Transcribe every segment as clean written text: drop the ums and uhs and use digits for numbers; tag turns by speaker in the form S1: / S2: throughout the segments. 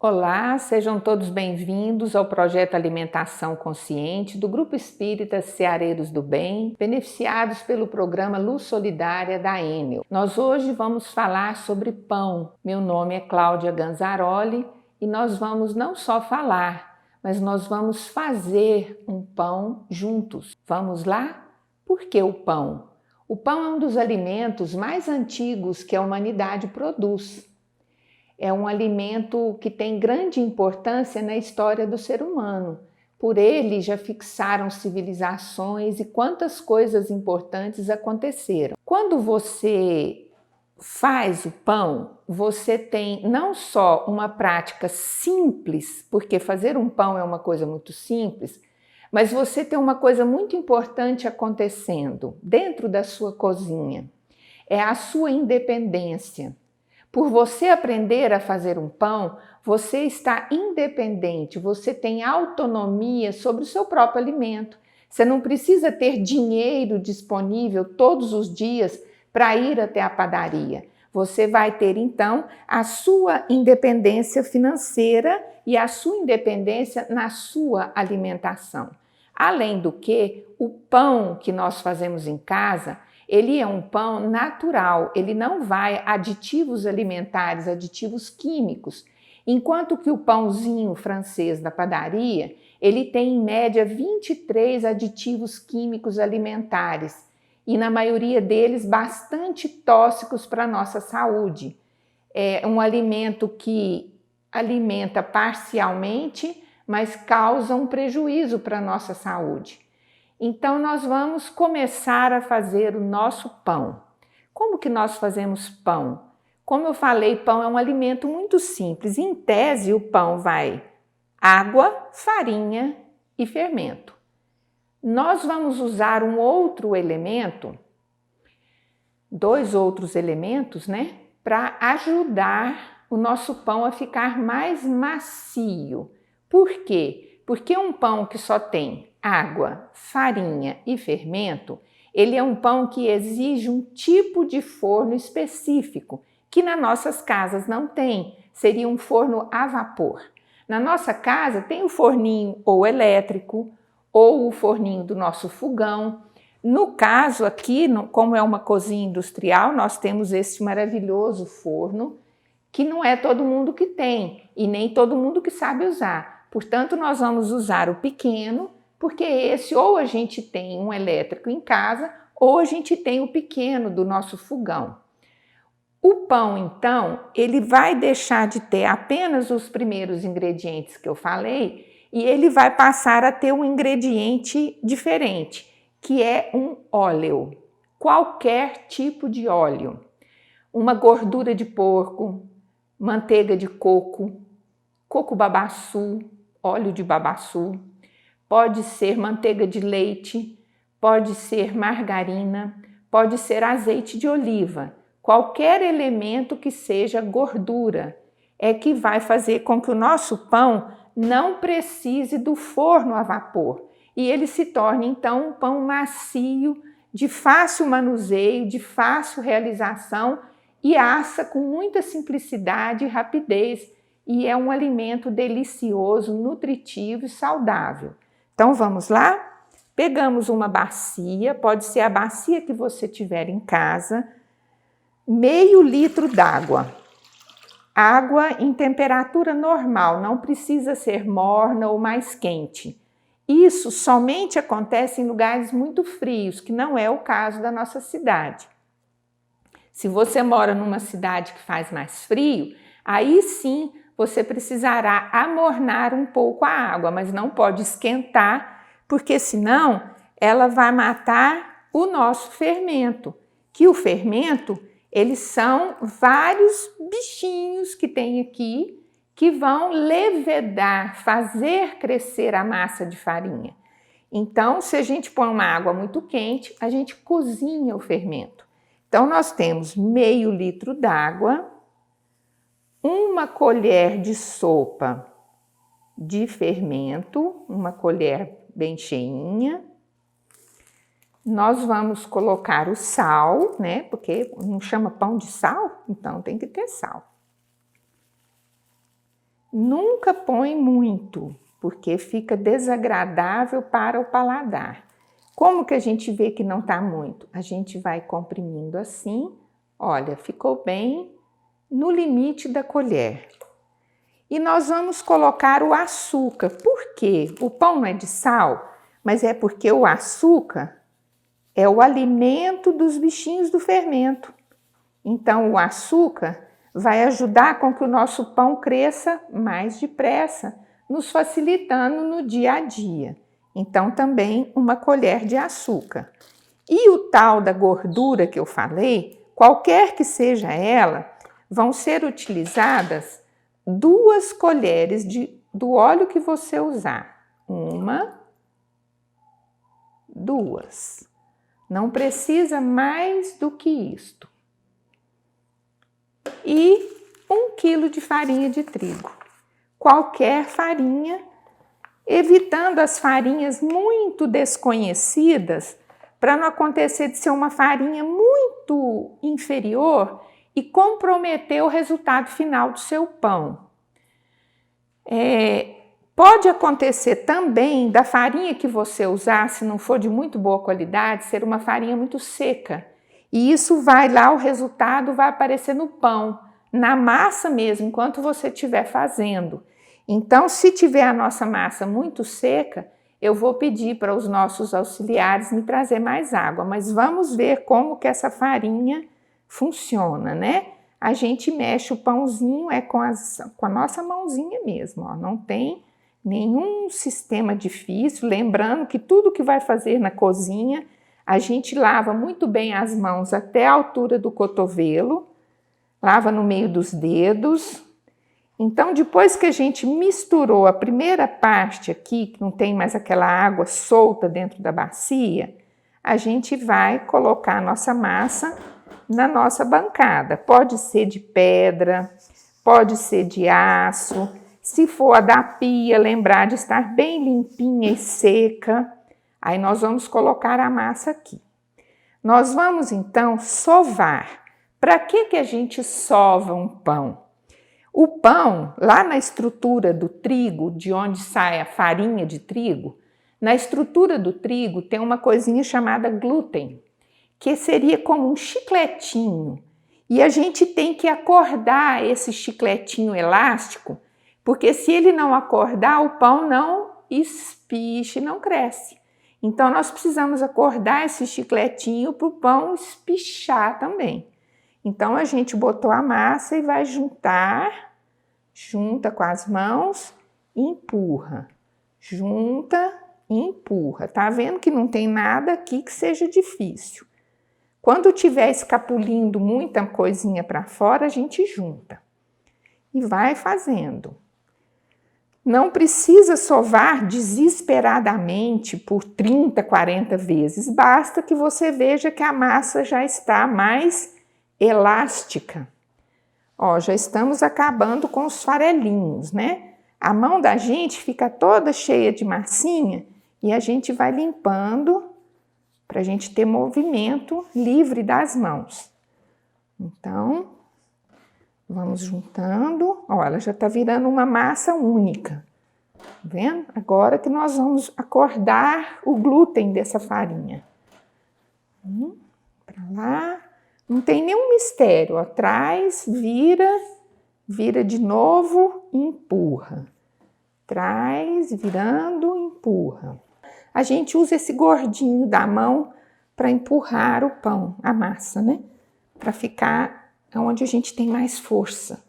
S1: Olá, sejam todos bem-vindos ao projeto Alimentação Consciente do Grupo Espírita Ceareiros do Bem, beneficiados pelo programa Luz Solidária da Enel. Nós hoje vamos falar sobre pão. Meu nome é Cláudia Ganzaroli e nós vamos não só falar, mas nós vamos fazer um pão juntos. Vamos lá? Por que o pão? O pão é um dos alimentos mais antigos que a humanidade produz. É um alimento que tem grande importância na história do ser humano. Por ele já fixaram civilizações e quantas coisas importantes aconteceram. Quando você faz o pão, você tem não só uma prática simples, porque fazer um pão é uma coisa muito simples, mas você tem uma coisa muito importante acontecendo dentro da sua cozinha. É a sua independência. Por você aprender a fazer um pão, você está independente, você tem autonomia sobre o seu próprio alimento. Você não precisa ter dinheiro disponível todos os dias para ir até a padaria. Você vai ter então a sua independência financeira e a sua independência na sua alimentação. Além do que, o pão que nós fazemos em casa, ele é um pão natural, ele não vai aditivos alimentares, aditivos químicos. Enquanto que o pãozinho francês da padaria, ele tem em média 23 aditivos químicos alimentares e na maioria deles bastante tóxicos para a nossa saúde. É um alimento que alimenta parcialmente, mas causa um prejuízo para a nossa saúde. Então, nós vamos começar a fazer o nosso pão. Como que nós fazemos pão? Como eu falei, pão é um alimento muito simples. Em tese, o pão vai água, farinha e fermento. Nós vamos usar um outro elemento, dois outros elementos, para ajudar o nosso pão a ficar mais macio. Por quê? Porque um pão que só tem água, farinha e fermento, ele é um pão que exige um tipo de forno específico, que nas nossas casas não tem, seria um forno a vapor. Na nossa casa tem o forninho ou elétrico, ou o forninho do nosso fogão. No caso aqui, como é uma cozinha industrial, nós temos esse maravilhoso forno, que não é todo mundo que tem, e nem todo mundo que sabe usar. Portanto, nós vamos usar o pequeno, porque esse ou a gente tem um elétrico em casa, ou a gente tem o pequeno do nosso fogão. O pão, então, ele vai deixar de ter apenas os primeiros ingredientes que eu falei, e ele vai passar a ter um ingrediente diferente, que é um óleo. Qualquer tipo de óleo. Uma gordura de porco, manteiga de coco, coco babaçu, óleo de babaçu, pode ser manteiga de leite, pode ser margarina, pode ser azeite de oliva. Qualquer elemento que seja gordura é que vai fazer com que o nosso pão não precise do forno a vapor e ele se torne então um pão macio, de fácil manuseio, de fácil realização e assa com muita simplicidade e rapidez. E é um alimento delicioso, nutritivo e saudável. Então vamos lá? Pegamos uma bacia, pode ser a bacia que você tiver em casa, meio litro d'água. Água em temperatura normal, não precisa ser morna ou mais quente. Isso somente acontece em lugares muito frios, que não é o caso da nossa cidade. Se você mora numa cidade que faz mais frio, aí sim você precisará amornar um pouco a água, mas não pode esquentar, porque senão ela vai matar o nosso fermento. Que o fermento, eles são vários bichinhos que tem aqui que vão levedar, fazer crescer a massa de farinha. Então, se a gente põe uma água muito quente, a gente cozinha o fermento. Então, nós temos meio litro d'água, uma colher de sopa de fermento, uma colher bem cheinha. Nós vamos colocar o sal, porque não chama pão de sal, então tem que ter sal. Nunca põe muito, porque fica desagradável para o paladar. Como que a gente vê que não está muito? A gente vai comprimindo assim, olha, ficou bem no limite da colher. E nós vamos colocar o açúcar. Por quê? O pão não é de sal, mas é porque o açúcar é o alimento dos bichinhos do fermento. Então, o açúcar vai ajudar com que o nosso pão cresça mais depressa, nos facilitando no dia a dia. Então, também uma colher de açúcar. E o tal da gordura que eu falei, qualquer que seja ela, vão ser utilizadas 2 colheres do óleo que você usar. 1, 2. Não precisa mais do que isto. E 1 quilo de farinha de trigo. Qualquer farinha, evitando as farinhas muito desconhecidas, para não acontecer de ser uma farinha muito inferior e comprometer o resultado final do seu pão. Pode acontecer também da farinha que você usar, se não for de muito boa qualidade, ser uma farinha muito seca. E isso vai lá, o resultado vai aparecer no pão, na massa mesmo, enquanto você estiver fazendo. Então, se tiver a nossa massa muito seca, eu vou pedir para os nossos auxiliares me trazer mais água. Mas vamos ver como que essa farinha funciona, né? A gente mexe o pãozinho com a nossa mãozinha mesmo, ó. Não tem nenhum sistema difícil. Lembrando que tudo que vai fazer na cozinha, a gente lava muito bem as mãos até a altura do cotovelo, lava no meio dos dedos. Então, depois que a gente misturou a primeira parte aqui, que não tem mais aquela água solta dentro da bacia, a gente vai colocar a nossa massa na nossa bancada. Pode ser de pedra, pode ser de aço. Se for a da pia, lembrar de estar bem limpinha e seca. Aí nós vamos colocar a massa aqui. Nós vamos então sovar. Para que a gente sova um pão? O pão, lá na estrutura do trigo, de onde sai a farinha de trigo, na estrutura do trigo tem uma coisinha chamada glúten, que seria como um chicletinho. E a gente tem que acordar esse chicletinho elástico, porque se ele não acordar, o pão não espicha e não cresce. Então, nós precisamos acordar esse chicletinho para o pão espichar também. Então, a gente botou a massa e vai juntar, junta com as mãos e empurra. Junta e empurra. Tá vendo que não tem nada aqui que seja difícil. Quando tiver escapulindo muita coisinha para fora, a gente junta. E vai fazendo. Não precisa sovar desesperadamente por 30, 40 vezes. Basta que você veja que a massa já está mais elástica. Ó, já estamos acabando com os farelinhos, né? A mão da gente fica toda cheia de massinha e a gente vai limpando para a gente ter movimento livre das mãos. Então, vamos juntando. Ó, ela já está virando uma massa única. Tá vendo? Agora que nós vamos acordar o glúten dessa farinha. Para lá. Não tem nenhum mistério. Ó, traz, vira de novo e empurra. Traz, virando, empurra. A gente usa esse gordinho da mão para empurrar o pão, a massa, né? Para ficar onde a gente tem mais força.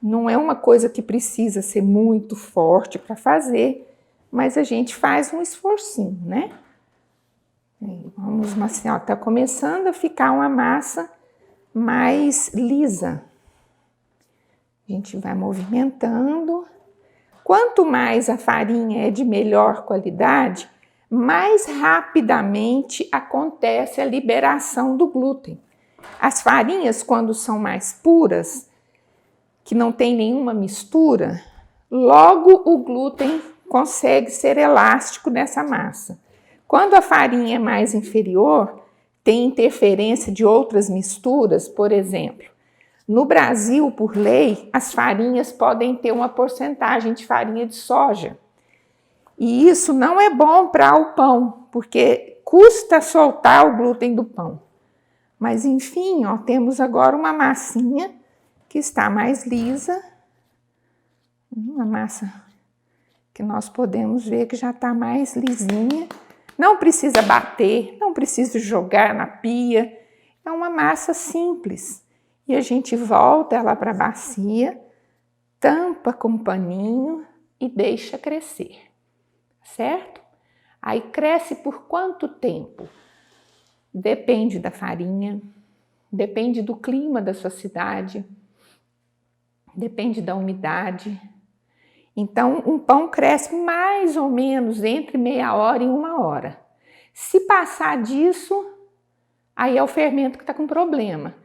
S1: Não é uma coisa que precisa ser muito forte para fazer, mas a gente faz um esforcinho, né? Vamos assim, ó, tá começando a ficar uma massa mais lisa. A gente vai movimentando. Quanto mais a farinha é de melhor qualidade, mais rapidamente acontece a liberação do glúten. As farinhas, quando são mais puras, que não tem nenhuma mistura, logo o glúten consegue ser elástico nessa massa. Quando a farinha é mais inferior, tem interferência de outras misturas, por exemplo, No Brasil, por lei, as farinhas podem ter uma porcentagem de farinha de soja. E isso não é bom para o pão, porque custa soltar o glúten do pão. Mas enfim, ó, temos agora uma massinha que está mais lisa. Uma massa que nós podemos ver que já está mais lisinha. Não precisa bater, não precisa jogar na pia. É uma massa simples. E a gente volta ela para a bacia, tampa com um paninho e deixa crescer, certo? Aí cresce por quanto tempo? Depende da farinha, depende do clima da sua cidade, depende da umidade. Então, um pão cresce mais ou menos entre meia hora e 1 hora. Se passar disso, aí é o fermento que está com problema.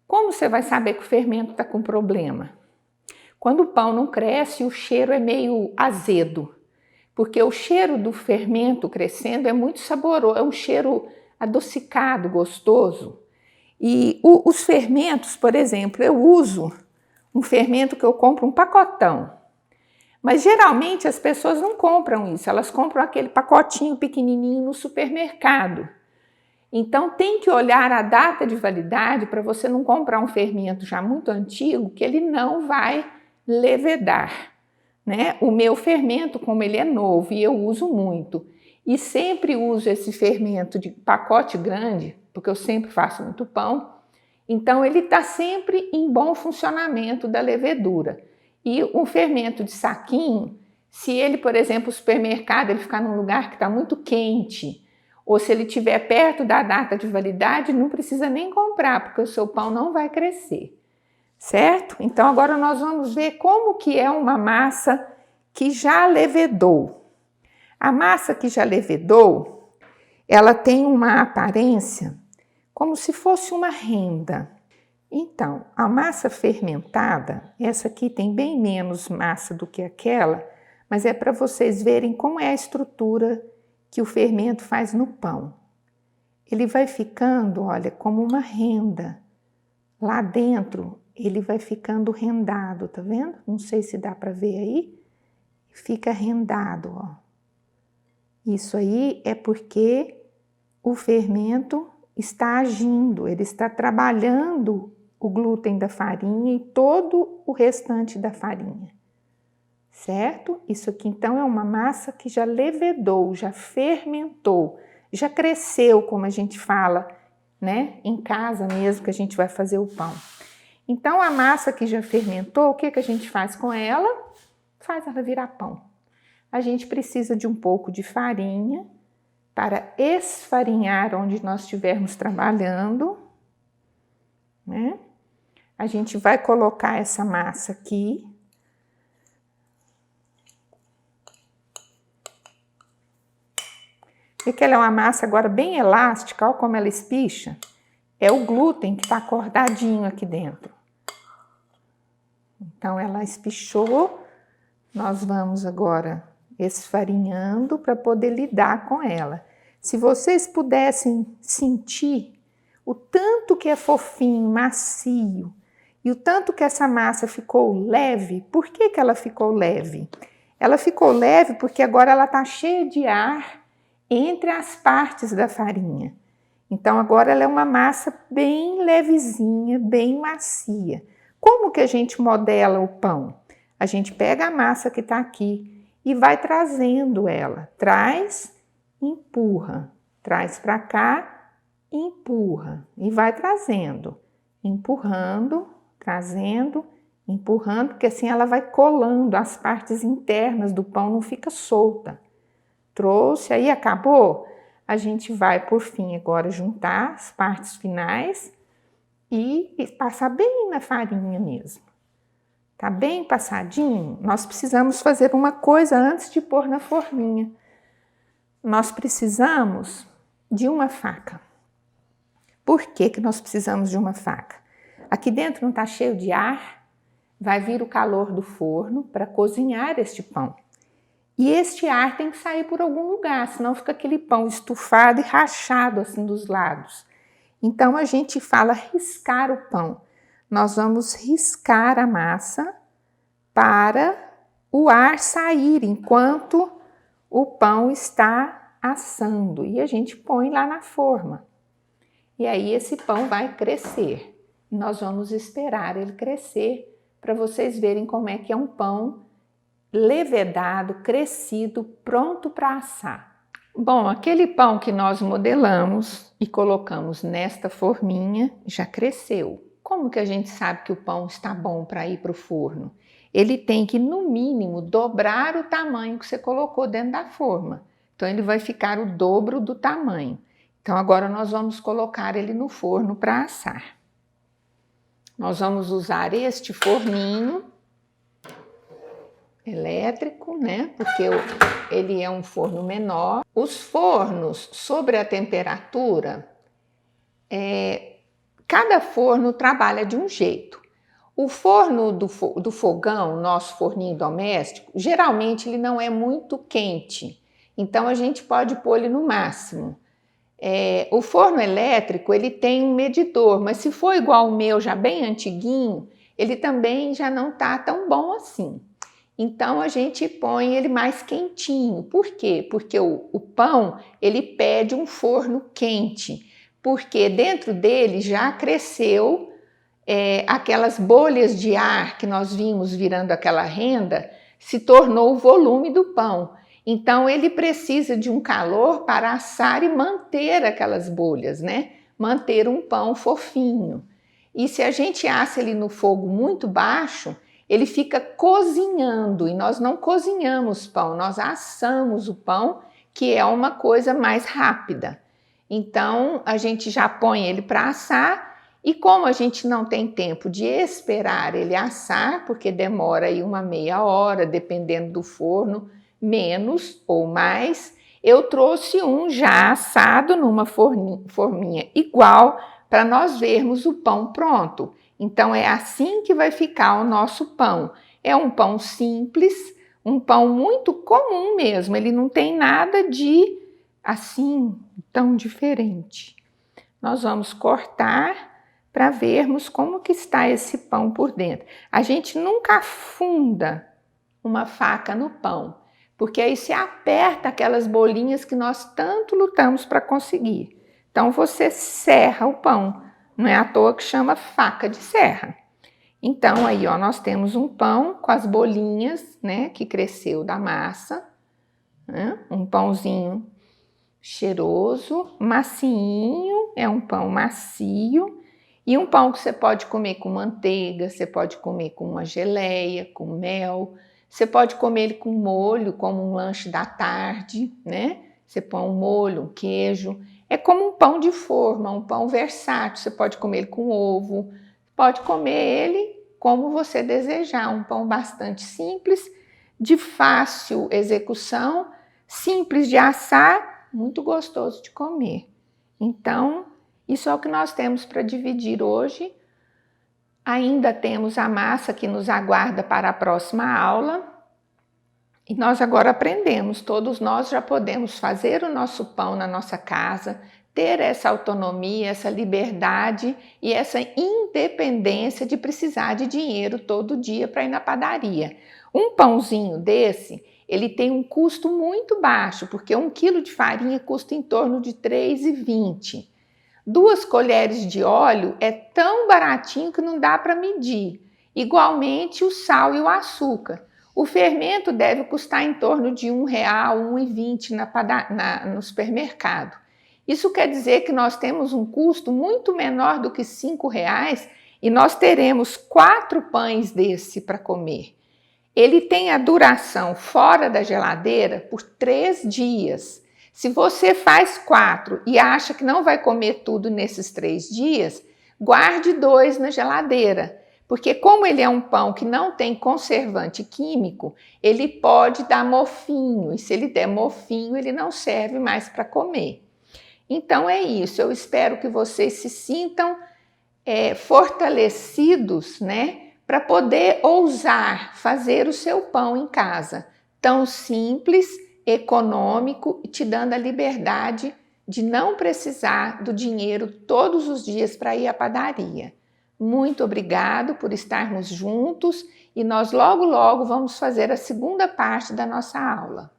S1: Como você vai saber que o fermento está com problema? Quando o pão não cresce, o cheiro é meio azedo, porque o cheiro do fermento crescendo é muito saboroso, é um cheiro adocicado, gostoso. E os fermentos, por exemplo, eu uso um fermento que eu compro um pacotão, mas geralmente as pessoas não compram isso, elas compram aquele pacotinho pequenininho no supermercado. Então tem que olhar a data de validade para você não comprar um fermento já muito antigo que ele não vai levedar, né? O meu fermento, como ele é novo e eu uso muito, e sempre uso esse fermento de pacote grande, porque eu sempre faço muito pão, então ele está sempre em bom funcionamento da levedura. E um fermento de saquinho, se ele, por exemplo, o supermercado, ele ficar num lugar que está muito quente, ou se ele estiver perto da data de validade, não precisa nem comprar, porque o seu pão não vai crescer, certo? Então agora nós vamos ver como que é uma massa que já levedou. A massa que já levedou, ela tem uma aparência como se fosse uma renda. Então, a massa fermentada, essa aqui tem bem menos massa do que aquela, mas é para vocês verem como é a estrutura que o fermento faz no pão. Ele vai ficando, olha, como uma renda. Lá dentro, ele vai ficando rendado, tá vendo? Não sei se dá para ver aí. Fica rendado, ó. Isso aí é porque o fermento está agindo, ele está trabalhando o glúten da farinha e todo o restante da farinha. Certo? Isso aqui então é uma massa que já levedou, já fermentou, já cresceu, como a gente fala, né? Em casa mesmo que a gente vai fazer o pão. Então a massa que já fermentou, o que a gente faz com ela? Faz ela virar pão. A gente precisa de um pouco de farinha para esfarinhar onde nós estivermos trabalhando, né? A gente vai colocar essa massa aqui. E que ela é uma massa agora bem elástica, olha como ela espicha. É o glúten que está acordadinho aqui dentro. Então ela espichou, nós vamos agora esfarinhando para poder lidar com ela. Se vocês pudessem sentir o tanto que é fofinho, macio, e o tanto que essa massa ficou leve, por que ela ficou leve? Ela ficou leve porque agora ela está cheia de ar entre as partes da farinha. Então agora ela é uma massa bem levezinha, bem macia. Como que a gente modela o pão? A gente pega a massa que está aqui e vai trazendo ela. Traz, empurra. Traz para cá, empurra. E vai trazendo. Empurrando, trazendo, empurrando, porque assim ela vai colando as partes internas do pão, não fica solta. Trouxe, aí acabou? A gente vai, por fim, agora juntar as partes finais e passar bem na farinha mesmo. Tá bem passadinho? Nós precisamos fazer uma coisa antes de pôr na forminha. Nós precisamos de uma faca. Por que nós precisamos de uma faca? Aqui dentro não está cheio de ar, vai vir o calor do forno para cozinhar este pão. E este ar tem que sair por algum lugar, senão fica aquele pão estufado e rachado assim dos lados. Então a gente fala riscar o pão. nós vamos riscar a massa para o ar sair enquanto o pão está assando. E a gente põe lá na forma. E aí esse pão vai crescer. Nós vamos esperar ele crescer para vocês verem como é que é um pão levedado, crescido, pronto para assar. Bom, aquele pão que nós modelamos e colocamos nesta forminha já cresceu. Como que a gente sabe que o pão está bom para ir para o forno? Ele tem que, no mínimo, dobrar o tamanho que você colocou dentro da forma. Então, ele vai ficar o dobro do tamanho. Então, agora nós vamos colocar ele no forno para assar. Nós vamos usar este forninho elétrico, né? Porque ele é um forno menor. Os fornos sobre a temperatura, cada forno trabalha de um jeito. O forno do fogão, nosso forninho doméstico, geralmente ele não é muito quente. Então a gente pode pôr ele no máximo. O forno elétrico, ele tem um medidor, mas se for igual o meu, já bem antiguinho, ele também já não tá tão bom assim. Então a gente põe ele mais quentinho. Por quê? Porque o pão, ele pede um forno quente, porque dentro dele já cresceu aquelas bolhas de ar que nós vimos virando aquela renda, se tornou o volume do pão. Então ele precisa de um calor para assar e manter aquelas bolhas, né? Manter um pão fofinho. E se a gente assa ele no fogo muito baixo, ele fica cozinhando, e nós não cozinhamos pão, nós assamos o pão, que é uma coisa mais rápida. Então a gente já põe ele para assar, e como a gente não tem tempo de esperar ele assar, porque demora aí uma meia hora, dependendo do forno, menos ou mais, eu trouxe um já assado numa forminha igual para nós vermos o pão pronto. Então é assim que vai ficar o nosso pão. É um pão simples, um pão muito comum mesmo, ele não tem nada de assim tão diferente. Nós vamos cortar para vermos como que está esse pão por dentro. A gente nunca afunda uma faca no pão, porque aí se aperta aquelas bolinhas que nós tanto lutamos para conseguir. Então você serra o pão, não é à toa que chama faca de serra. Então aí ó, nós temos um pão com as bolinhas, né, que cresceu da massa, né? Um pãozinho cheiroso, macinho, é um pão macio. E um pão que você pode comer com manteiga, você pode comer com uma geleia, com mel, você pode comer ele com molho, como um lanche da tarde, né? Você põe um molho, um queijo. É como um pão de forma, um pão versátil. Você pode comer ele com ovo, pode comer ele como você desejar. Um pão bastante simples, de fácil execução, simples de assar, muito gostoso de comer. Então, isso é o que nós temos para dividir hoje. Ainda temos a massa que nos aguarda para a próxima aula. E nós agora aprendemos, todos nós já podemos fazer o nosso pão na nossa casa, ter essa autonomia, essa liberdade e essa independência de precisar de dinheiro todo dia para ir na padaria. Um pãozinho desse, ele tem um custo muito baixo, porque 1 quilo de farinha custa em torno de R$ 3,20. 2 colheres de óleo é tão baratinho que não dá para medir. Igualmente o sal e o açúcar. O fermento deve custar em torno de R$ 1,00, R$ 1,20 no supermercado. Isso quer dizer que nós temos um custo muito menor do que R$ 5,00 e nós teremos 4 pães desse para comer. Ele tem a duração fora da geladeira por 3 dias. Se você faz 4 e acha que não vai comer tudo nesses 3 dias, guarde 2 na geladeira. Porque como ele é um pão que não tem conservante químico, ele pode dar mofinho. E se ele der mofinho, ele não serve mais para comer. Então é isso. Eu espero que vocês se sintam fortalecidos, né? Para poder ousar fazer o seu pão em casa. Tão simples, econômico e te dando a liberdade de não precisar do dinheiro todos os dias para ir à padaria. Muito obrigado por estarmos juntos e nós logo vamos fazer a segunda parte da nossa aula.